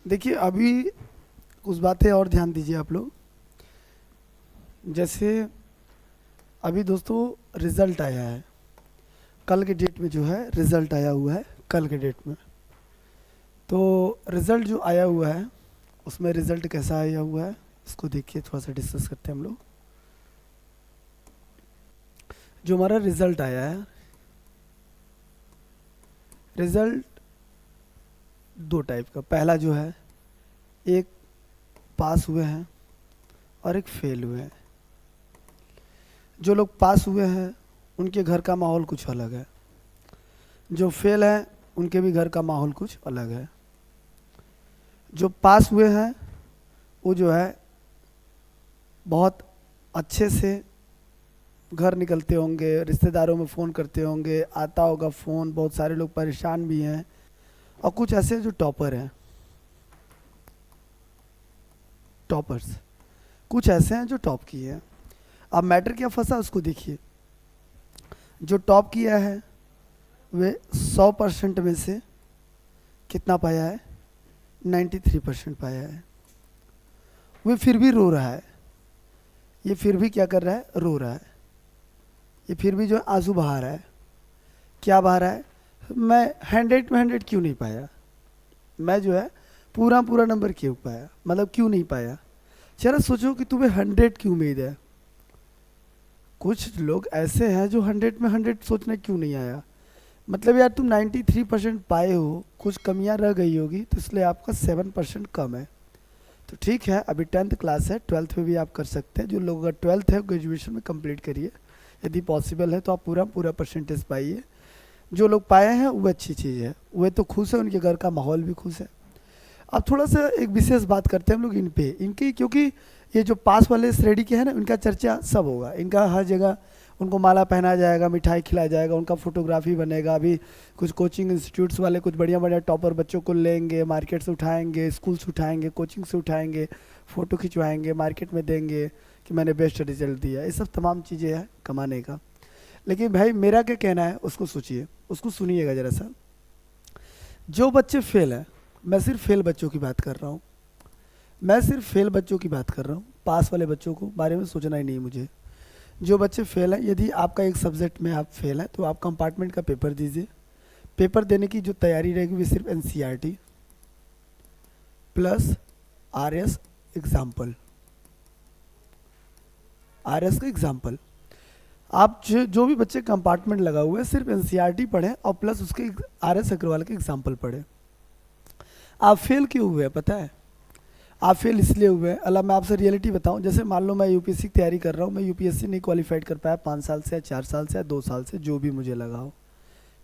देखिए अभी कुछ बातें और ध्यान दीजिए आप लोग। जैसे अभी दोस्तों रिज़ल्ट आया है, कल के डेट में जो है रिज़ल्ट आया हुआ है कल के डेट में। तो रिज़ल्ट जो आया हुआ है उसमें रिज़ल्ट कैसा आया हुआ है इसको देखिए, थोड़ा सा डिस्कस करते हैं हम लोग। जो हमारा रिज़ल्ट आया है, रिज़ल्ट दो टाइप का। पहला जो है एक पास हुए हैं और एक फेल हुए हैं। जो लोग पास हुए हैं उनके घर का माहौल कुछ अलग है, जो फेल हैं उनके भी घर का माहौल कुछ अलग है। जो पास हुए हैं वो जो है बहुत अच्छे से घर निकलते होंगे, रिश्तेदारों में फ़ोन करते होंगे, आता होगा फ़ोन, बहुत सारे लोग परेशान भी हैं। और कुछ ऐसे हैं जो टॉपर हैं, टॉपर्स कुछ ऐसे हैं जो टॉप किए हैं। अब मैटर क्या फंसा उसको देखिए। जो टॉप किया है वे 100% में से कितना पाया है, 93% पाया है। वे फिर भी रो रहा है, ये फिर भी क्या कर रहा है, रो रहा है। ये फिर भी जो आंसू बहा रहा है। क्या बहा रहा है, मैं 100 में 100 क्यों नहीं पाया, मैं जो है पूरा पूरा नंबर क्यों पाया, मतलब क्यों नहीं पाया। जरा सोचो कि तुम्हें 100 की उम्मीद है। कुछ लोग ऐसे हैं जो 100 में 100 सोचने क्यों नहीं आया। मतलब यार तुम 93% पाए हो, कुछ कमियां रह गई होगी तो इसलिए आपका 7% कम है। तो ठीक है, अभी 10th क्लास है, 12th में भी आप कर सकते हैं। जो लोग अगर 12th है ग्रेजुएशन में कंप्लीट करिए, यदि पॉसिबल है तो आप पूरा पूरा परसेंटेज पाइए। जो लोग पाए हैं वो अच्छी चीज़ है, वे तो खुश है, उनके घर का माहौल भी खुश है। अब थोड़ा सा एक विशेष बात करते हैं हम लोग इन पे, इनकी, क्योंकि ये जो पास वाले श्रेणी के हैं ना, इनका चर्चा सब होगा, इनका हर जगह उनको माला पहनाया जाएगा, मिठाई खिलाया जाएगा, उनका फोटोग्राफी बनेगा। अभी कुछ कोचिंग इंस्टीट्यूट्स वाले कुछ बढ़िया बढ़िया टॉपर बच्चों को लेंगे, मार्केट से उठाएंगे, स्कूल से उठाएंगे, कोचिंग से उठाएंगे, फ़ोटो खिंचवाएंगे, मार्केट में देंगे कि मैंने बेस्ट रिजल्ट दिया। ये सब तमाम चीज़ें हैं कमाने का। लेकिन भाई मेरा क्या कहना है उसको सोचिए, उसको सुनिएगा ज़रा सा। जो बच्चे फेल हैं, मैं सिर्फ फेल बच्चों की बात कर रहा हूँ, मैं सिर्फ फेल बच्चों की बात कर रहा हूँ, पास वाले बच्चों को बारे में सोचना ही नहीं मुझे। जो बच्चे फेल हैं, यदि आपका एक सब्जेक्ट में आप फेल हैं तो आप कंपार्टमेंट का पेपर दीजिए। पेपर देने की जो तैयारी रहेगी वो सिर्फ NCERT plus RS example, RS का एग्जाम्पल। आप जो भी बच्चे कंपार्टमेंट लगा हुए हैं सिर्फ एनसीईआरटी पढ़ें और प्लस उसके आरएस अग्रवाल के एग्जाम्पल पढ़ें। आप फेल क्यों हुए हैं पता है, आप फेल इसलिए हुए हैं। अल्लाह मैं आपसे रियलिटी बताऊं, जैसे मान लो मैं यूपीएससी की तैयारी कर रहा हूं, मैं यूपीएससी नहीं क्वालिफाइड कर पाया 5 साल से या 4 साल से या 2 साल से, जो भी मुझे लगा हो,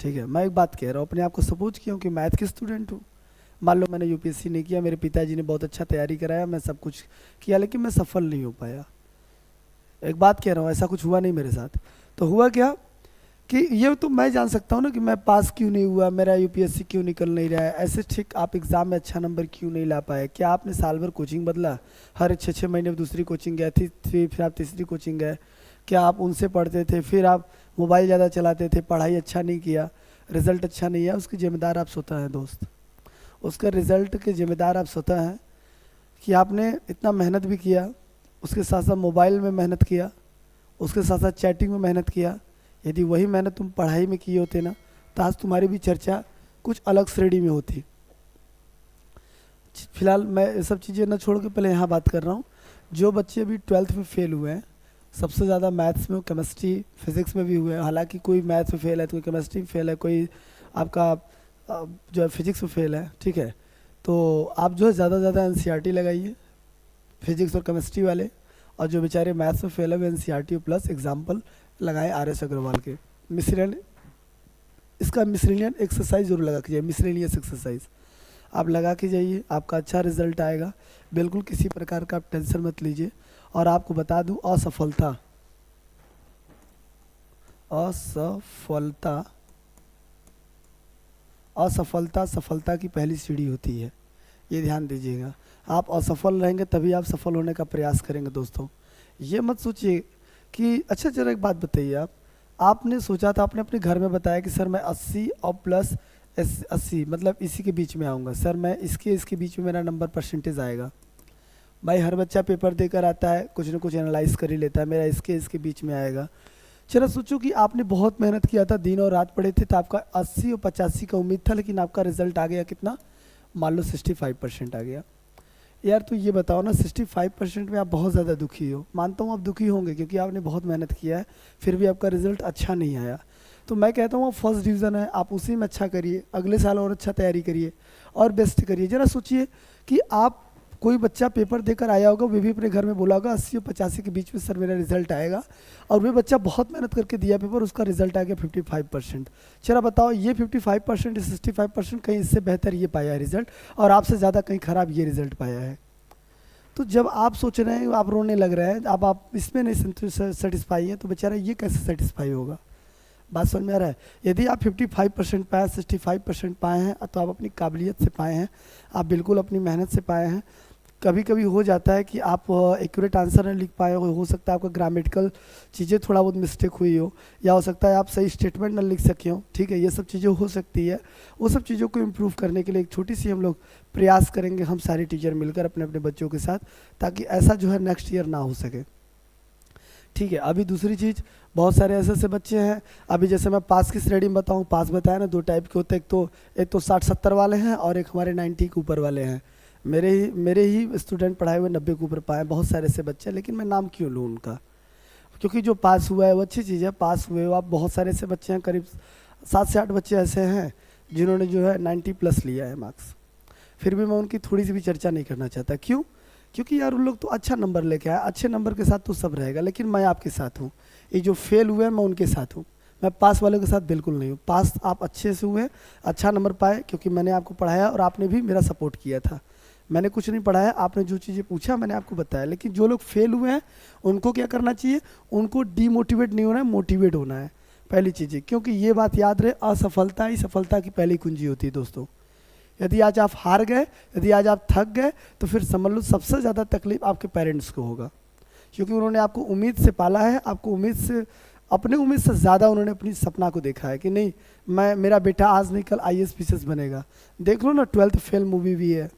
ठीक है। मैं एक बात कह रहा हूँ, अपने आप को सपोज किया हूँ कि मैथ के स्टूडेंट हूँ। मान लो मैंने यूपीएससी नहीं किया, मेरे पिताजी ने बहुत अच्छा तैयारी कराया, मैं सब कुछ किया, लेकिन मैं सफल नहीं हो पाया। एक बात कह रहा हूँ, ऐसा कुछ हुआ नहीं मेरे साथ। तो हुआ क्या कि ये तो मैं जान सकता हूँ ना कि मैं पास क्यों नहीं हुआ, मेरा यूपीएससी क्यों निकल नहीं रहा है। ऐसे ठीक आप एग्ज़ाम में अच्छा नंबर क्यों नहीं ला पाए। क्या आपने साल भर कोचिंग बदला, हर 6-6 महीने में दूसरी कोचिंग गए थी, फिर आप तीसरी कोचिंग गए। क्या आप उनसे पढ़ते थे, फिर आप मोबाइल ज़्यादा चलाते थे, पढ़ाई अच्छा नहीं किया, रिज़ल्ट अच्छा नहीं है, उसके जिम्मेदार आप स्वतः हैं दोस्त। उसका रिज़ल्ट के जिम्मेदार आप स्वतः हैं कि आपने इतना मेहनत भी किया, उसके साथ साथ मोबाइल में मेहनत किया, उसके साथ साथ चैटिंग में मेहनत किया। यदि वही मेहनत तुम पढ़ाई में किए होते ना तो आज तुम्हारी भी चर्चा कुछ अलग श्रेणी में होती। फिलहाल मैं ये सब चीज़ें ना छोड़ के पहले यहाँ बात कर रहा हूँ। जो बच्चे अभी 12th में फेल हुए हैं, सबसे ज़्यादा मैथ्स में, केमिस्ट्री, फिजिक्स में भी हुए हैं। हालांकि कोई मैथ्स में फेल है तो कोई केमिस्ट्री में फेल है, कोई आपका जो है फिजिक्स में फेल है, ठीक है। तो आप जो है ज़्यादा से ज़्यादा एनसीईआरटी लगाइए फिजिक्स और केमिस्ट्री वाले, और जो बेचारे मैथ्स में फेल है वो एनसीईआरटी प्लस एग्जाम्पल लगाएं आरएस अग्रवाल के। मिसरेन इसका मिसरेनियन एक्सरसाइज जरूर लगा कीजिए, मिसरेनियस एक्सरसाइज आप लगा के जाइए, आपका अच्छा रिजल्ट आएगा। बिल्कुल किसी प्रकार का आप टेंशन मत लीजिए। और आपको बता दूं, असफलता असफलता असफलता सफलता की पहली सीढ़ी होती है, ये ध्यान दीजिएगा। आप असफल रहेंगे तभी आप सफल होने का प्रयास करेंगे दोस्तों। ये मत सोचिए कि अच्छा जरा एक बात बताइए, आपने सोचा था, आपने अपने घर में बताया कि सर मैं 80 और प्लस 80 मतलब इसी के बीच में आऊँगा सर, मैं इसके बीच में मेरा नंबर परसेंटेज आएगा। भाई हर बच्चा पेपर देकर आता है, कुछ ना कुछ एनालाइज कर ही लेता है, मेरा इसके बीच में आएगा। चलो सोचो कि आपने बहुत मेहनत किया था, दिन और रात पढ़े थे, तो आपका 80 और 85 का उम्मीद था, लेकिन आपका रिजल्ट आ गया कितना, मान लो 65% आ गया। यार तो ये बताओ ना, 65% में आप बहुत ज़्यादा दुखी हो, मानता हूँ आप दुखी होंगे क्योंकि आपने बहुत मेहनत किया है, फिर भी आपका रिजल्ट अच्छा नहीं आया। तो मैं कहता हूँ फर्स्ट डिवीज़न है, आप उसी में अच्छा करिए, अगले साल और अच्छा तैयारी करिए और बेस्ट करिए। जरा सोचिए कि आप, कोई बच्चा पेपर देकर आया होगा, वे भी अपने घर में बोला होगा 80 और 85 के बीच में सर मेरा रिजल्ट आएगा, और वे बच्चा बहुत मेहनत करके दिया पेपर, उसका रिजल्ट आ गया 55%। चला बताओ ये 55% 65% कहीं इससे बेहतर ये पाया है रिजल्ट, और आपसे ज़्यादा कहीं ख़राब ये रिजल्ट पाया है। तो जब आप सोच रहे हैं, आप रोने लग रहे हैं, अब आप इसमें नहीं सेटिस्फाई हैं, तो बेचारा ये कैसे सेटिस्फाई होगा। बात समझ में आ रहा है। यदि आप 55% पाए, 65% पाए हैं, तो आप अपनी काबिलियत से पाए हैं, आप बिल्कुल अपनी मेहनत से पाए हैं। कभी कभी हो जाता है कि आप एक्यूरेट आंसर नहीं लिख पाए हो सकता है आपका ग्रामेटिकल चीज़ें थोड़ा बहुत मिस्टेक हुई हो, या हो सकता है आप सही स्टेटमेंट ना लिख सके हो, ठीक है, ये सब चीज़ें हो सकती है। वो सब चीज़ों को इम्प्रूव करने के लिए एक छोटी सी हम लोग प्रयास करेंगे, हम सारे टीचर मिलकर अपने अपने बच्चों के साथ, ताकि ऐसा जो है नेक्स्ट ईयर ना हो सके, ठीक है। अभी दूसरी चीज़, बहुत सारे ऐसे ऐसे बच्चे हैं, अभी जैसे मैं पास की श्रेणी में बताऊँ, पास बताया ना, दो टाइप के होते हैं, एक तो 60-70 वाले हैं, और एक हमारे 90 के ऊपर वाले हैं। मेरे ही स्टूडेंट पढ़ाए हुए 90 के ऊपर पाए, बहुत सारे ऐसे बच्चे, लेकिन मैं नाम क्यों लूँ उनका, क्योंकि जो पास हुआ है वो अच्छी चीज़ है, पास हुए हो आप। बहुत सारे ऐसे बच्चे हैं, करीब 7 से 8 बच्चे ऐसे हैं जिन्होंने जो है 90+ लिया है मार्क्स, फिर भी मैं उनकी थोड़ी सी भी चर्चा नहीं करना चाहता। क्यों? क्योंकि यार उन लोग तो अच्छा नंबर लेके आए, अच्छे नंबर के साथ तो सब रहेगा, लेकिन मैं आपके साथ हूँ। ये जो फेल हुए हैं मैं उनके साथ हूँ, मैं पास वालों के साथ बिल्कुल नहीं हूँ। पास आप अच्छे से हुए, अच्छा नंबर पाए, क्योंकि मैंने आपको पढ़ाया और आपने भी मेरा सपोर्ट किया था। मैंने कुछ नहीं पढ़ाया, आपने जो चीज़ें पूछा मैंने आपको बताया। लेकिन जो लोग फेल हुए हैं उनको क्या करना चाहिए, उनको डीमोटिवेट नहीं होना है, मोटिवेट होना है, पहली चीज़ है। क्योंकि ये बात याद रहे, असफलता ही सफलता की पहली कुंजी होती है दोस्तों। यदि आज आप हार गए, यदि आज आप थक गए, तो फिर समझ लो सबसे ज़्यादा तकलीफ आपके पेरेंट्स को होगा, क्योंकि उन्होंने आपको उम्मीद से पाला है, आपको उम्मीद से, अपने उम्मीद से ज़्यादा उन्होंने अपनी सपना को देखा है कि नहीं, मेरा बेटा आज नहीं कल IAS PCS बनेगा। देख लो ना, 12th फेल मूवी भी है।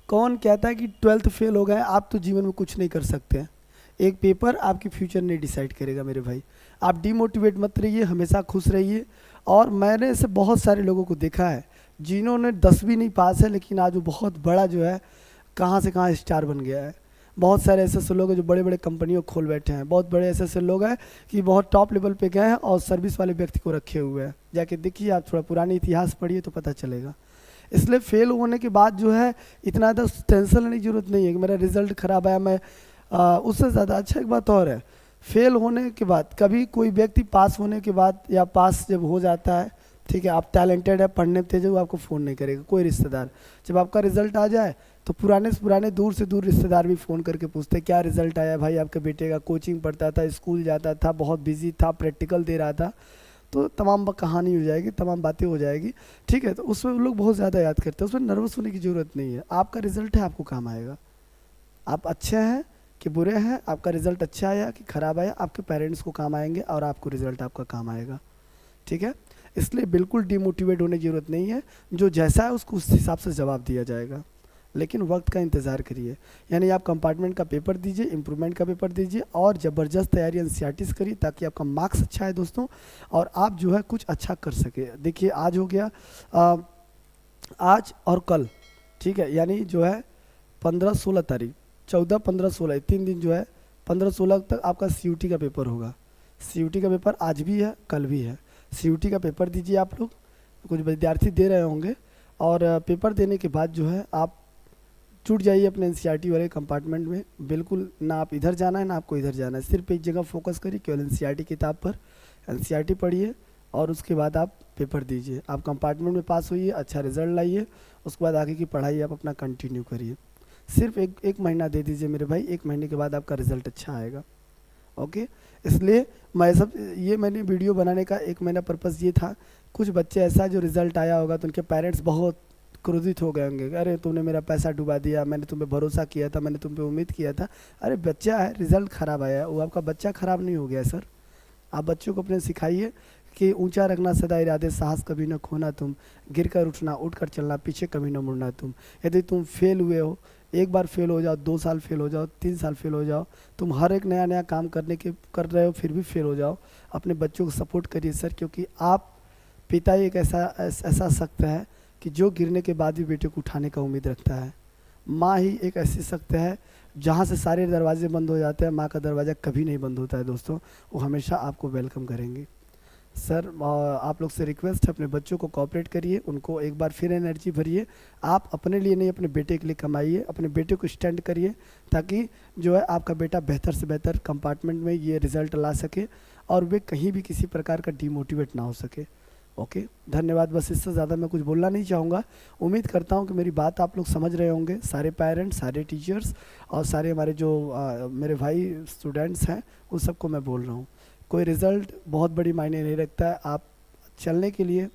कौन कहता है कि 12th फेल हो गए आप तो जीवन में कुछ नहीं कर सकते हैं। एक पेपर आपकी फ्यूचर नहीं डिसाइड करेगा मेरे भाई। आप डीमोटिवेट मत रहिए, हमेशा खुश रहिए। और मैंने ऐसे बहुत सारे लोगों को देखा है जिन्होंने 10 भी नहीं पास है, लेकिन आज वो बहुत बड़ा जो है कहाँ से कहाँ स्टार बन गया है। बहुत सारे ऐसे ऐसे लोग हैं जो बड़े बड़े कंपनियों खोल बैठे हैं। बहुत बड़े ऐसे ऐसे लोग हैं कि बहुत टॉप लेवल पे गए हैं और सर्विस वाले व्यक्ति को रखे हुए हैं। जाके देखिए, आप थोड़ा पुरानी इतिहास पढ़िए तो पता चलेगा। इसलिए फेल होने के बाद जो है इतना ज़्यादा टेंशन लेने की जरूरत नहीं है कि मेरा रिजल्ट ख़राब आया, मैं उससे ज़्यादा अच्छा एक बात और है, फेल होने के बाद कभी कोई व्यक्ति पास होने के बाद या पास जब हो जाता है, ठीक है, आप टैलेंटेड है, पढ़ने में तेज है, वो आपको फ़ोन नहीं करेगा कोई रिश्तेदार। जब आपका रिजल्ट आ जाए तो पुराने से पुराने दूर से दूर रिश्तेदार भी फ़ोन करके पूछते हैं क्या रिजल्ट आया भाई आपके बेटे का, कोचिंग पढ़ता था, स्कूल जाता था, बहुत बिजी था, प्रैक्टिकल दे रहा था। तो तमाम कहानी हो जाएगी, तमाम बातें हो जाएगी, ठीक है। तो उसमें लोग बहुत ज़्यादा याद करते हैं, उसमें नर्वस होने की ज़रूरत नहीं है। आपका रिजल्ट है, आपको काम आएगा। आप अच्छे हैं कि बुरे हैं, आपका रिजल्ट अच्छा आया कि ख़राब आया, आपके पेरेंट्स को काम आएंगे और आपको रिजल्ट आपका काम आएगा, ठीक है। इसलिए बिल्कुल डिमोटिवेट होने की ज़रूरत नहीं है। जो जैसा है उसको उस हिसाब से जवाब दिया जाएगा, लेकिन वक्त का इंतज़ार करिए। यानी आप कंपार्टमेंट का पेपर दीजिए, इम्प्रूवमेंट का पेपर दीजिए, और ज़बरदस्त तैयारी NCERT से करिए ताकि आपका मार्क्स अच्छा है दोस्तों, और आप जो है कुछ अच्छा कर सके। देखिए आज हो गया आज और कल, ठीक है, यानी जो है 15-16 तारीख, 14, 15, 16, 3 दिन जो है 15-16 तक आपका CUT का पेपर होगा। CUT का पेपर आज भी है, कल भी है। CUT का पेपर दीजिए आप लोग, कुछ विद्यार्थी दे रहे होंगे, और पेपर देने के बाद जो है आप छूट जाइए अपने NCERT वाले कंपार्टमेंट में। बिल्कुल ना आप इधर जाना है ना आपको इधर जाना है, सिर्फ एक जगह फोकस करिए, केवल NCERT किताब पर NCERT पढ़िए और उसके बाद आप पेपर दीजिए। आप कंपार्टमेंट में पास होइए, अच्छा रिजल्ट लाइए, उसके बाद आगे की पढ़ाई आप अपना कंटिन्यू करिए। सिर्फ एक महीना दे दीजिए मेरे भाई, 1 महीने के बाद आपका रिजल्ट अच्छा आएगा, ओके। इसलिए मैंने वीडियो बनाने का एक मेरा पर्पज़ ये था, कुछ बच्चे ऐसा जो रिज़ल्ट आया होगा तो उनके पेरेंट्स बहुत क्रोधित हो गए होंगे, अरे तुमने मेरा पैसा डुबा दिया, मैंने तुम पे भरोसा किया था, मैंने तुम पे उम्मीद किया था। अरे बच्चा है, रिज़ल्ट ख़राब आया, वो आपका बच्चा ख़राब नहीं हो गया सर। आप बच्चों को अपने सिखाइए कि ऊंचा रखना सदा इरादे, साहस कभी न खोना तुम, गिर कर उठना उठ कर चलना, पीछे कभी न मुड़ना तुम। यदि तुम फेल हुए हो, एक बार फेल हो जाओ, 2 साल फेल हो जाओ, 3 साल फेल हो जाओ, तुम हर एक नया नया काम कर रहे हो फिर भी फेल हो जाओ, अपने बच्चों को सपोर्ट करिए सर, क्योंकि आप पिता ही एक ऐसा शख्स है कि जो गिरने के बाद भी बेटे को उठाने का उम्मीद रखता है। माँ ही एक ऐसी शख्स है जहाँ से सारे दरवाजे बंद हो जाते हैं, माँ का दरवाज़ा कभी नहीं बंद होता है दोस्तों, वो हमेशा आपको वेलकम करेंगे। सर आप लोग से रिक्वेस्ट है, अपने बच्चों को कोऑपरेट करिए, उनको एक बार फिर एनर्जी भरिए। आप अपने लिए नहीं, अपने बेटे के लिए कमाइए, अपने बेटे को स्टैंड करिए, ताकि जो है आपका बेटा बेहतर से बेहतर कंपार्टमेंट में ये रिज़ल्ट ला सके और वे कहीं भी किसी प्रकार का डीमोटिवेट ना हो सके। ओके, धन्यवाद। बस इससे ज़्यादा मैं कुछ बोलना नहीं चाहूँगा। उम्मीद करता हूँ कि मेरी बात आप लोग समझ रहे होंगे, सारे पेरेंट्स, सारे टीचर्स और सारे हमारे जो मेरे भाई स्टूडेंट्स हैं, उन सबको मैं बोल रहा हूँ, कोई रिज़ल्ट बहुत बड़ी मायने नहीं रखता है। आप चलने के लिए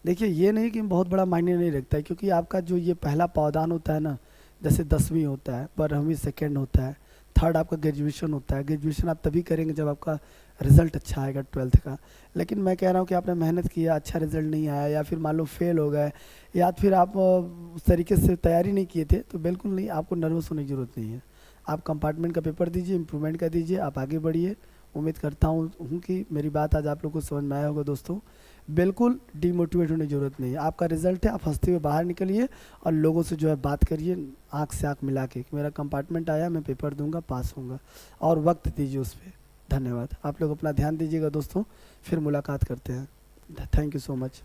देखिए, ये नहीं कि बहुत बड़ा मायने नहीं रखता है, क्योंकि आपका जो ये पहला पावदान होता है ना, जैसे 10वीं होता है, 12वीं सेकेंड होता है, थर्ड आपका ग्रेजुएशन होता है। ग्रेजुएशन आप तभी करेंगे जब आपका रिज़ल्ट अच्छा आएगा 12th का। लेकिन मैं कह रहा हूँ कि आपने मेहनत किया, अच्छा रिज़ल्ट नहीं आया, या फिर मान लो फेल हो गए, या फिर आप उस तरीके से तैयारी नहीं किए थे, तो बिल्कुल नहीं, आपको नर्वस होने की ज़रूरत नहीं है। आप कंपार्टमेंट का पेपर दीजिए, इम्प्रूवमेंट का दीजिए, आप आगे बढ़िए। उम्मीद करता हूँ कि मेरी बात आज आप लोग को समझ में आया होगा दोस्तों। बिल्कुल डीमोटिवेट होने की ज़रूरत नहीं है। आपका रिजल्ट है, आप हंसते हुए बाहर निकलिए और लोगों से जो है बात करिए, आँख से आँख मिला के कि मेरा कंपार्टमेंट आया, मैं पेपर दूंगा, पास होऊंगा, और वक्त दीजिए उस पर। धन्यवाद। आप लोग अपना ध्यान दीजिएगा दोस्तों, फिर मुलाकात करते हैं। Thank you so much.